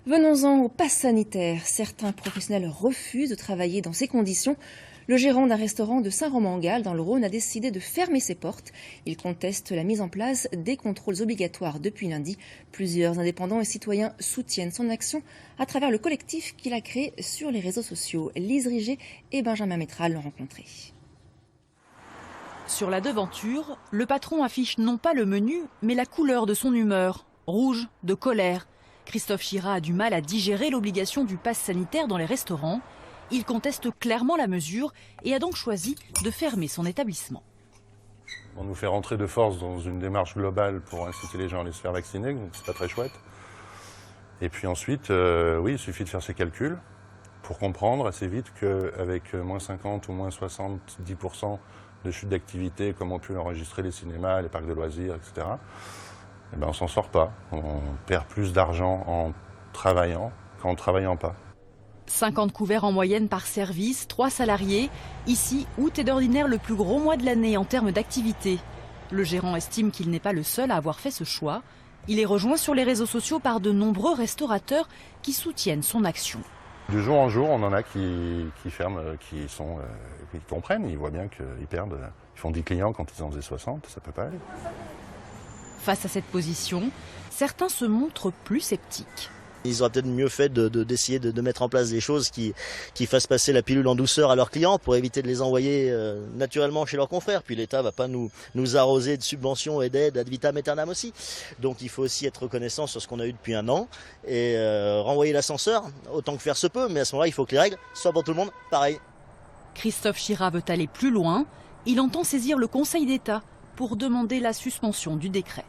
Venons-en au pass sanitaire. Certains professionnels refusent de travailler dans ces conditions. Le gérant d'un restaurant de Saint-Romain-en-Galles, dans le Rhône, a décidé de fermer ses portes. Il conteste la mise en place des contrôles obligatoires depuis lundi. Plusieurs indépendants et citoyens soutiennent son action à travers le collectif qu'il a créé sur les réseaux sociaux. Lise Riget et Benjamin Métral l'ont rencontré. Sur la devanture, le patron affiche non pas le menu, mais la couleur de son humeur, rouge, de colère. Christophe Chirat a du mal à digérer l'obligation du pass sanitaire dans les restaurants. Il conteste clairement la mesure et a donc choisi de fermer son établissement. On nous fait rentrer de force dans une démarche globale pour inciter les gens à aller se faire vacciner, donc c'est pas très chouette. Et puis ensuite, oui, il suffit de faire ses calculs pour comprendre assez vite qu'avec moins 50 ou moins 70% de chute d'activité, comme ont pu l'enregistrer les cinémas, les parcs de loisirs, etc., eh ben on s'en sort pas. On perd plus d'argent en travaillant qu'en ne travaillant pas. 50 couverts en moyenne par service, 3 salariés. Ici, août est d'ordinaire le plus gros mois de l'année en termes d'activité. Le gérant estime qu'il n'est pas le seul à avoir fait ce choix. Il est rejoint sur les réseaux sociaux par de nombreux restaurateurs qui soutiennent son action. Du jour en jour, on en a qui ferment, qui comprennent, ils voient bien qu'ils perdent. Ils font 10 clients quand ils en faisaient 60, ça peut pas aller. Face à cette position, certains se montrent plus sceptiques. Ils auraient peut-être mieux fait d'essayer de mettre en place des choses qui fassent passer la pilule en douceur à leurs clients pour éviter de les envoyer naturellement chez leurs confrères. Puis l'État ne va pas nous arroser de subventions et d'aides ad vitam aeternam aussi. Donc il faut aussi être reconnaissant sur ce qu'on a eu depuis 1 an et renvoyer l'ascenseur autant que faire se peut. Mais à ce moment-là, il faut que les règles soient pour tout le monde pareil. Christophe Chirat veut aller plus loin. Il entend saisir le Conseil d'État pour demander la suspension du décret.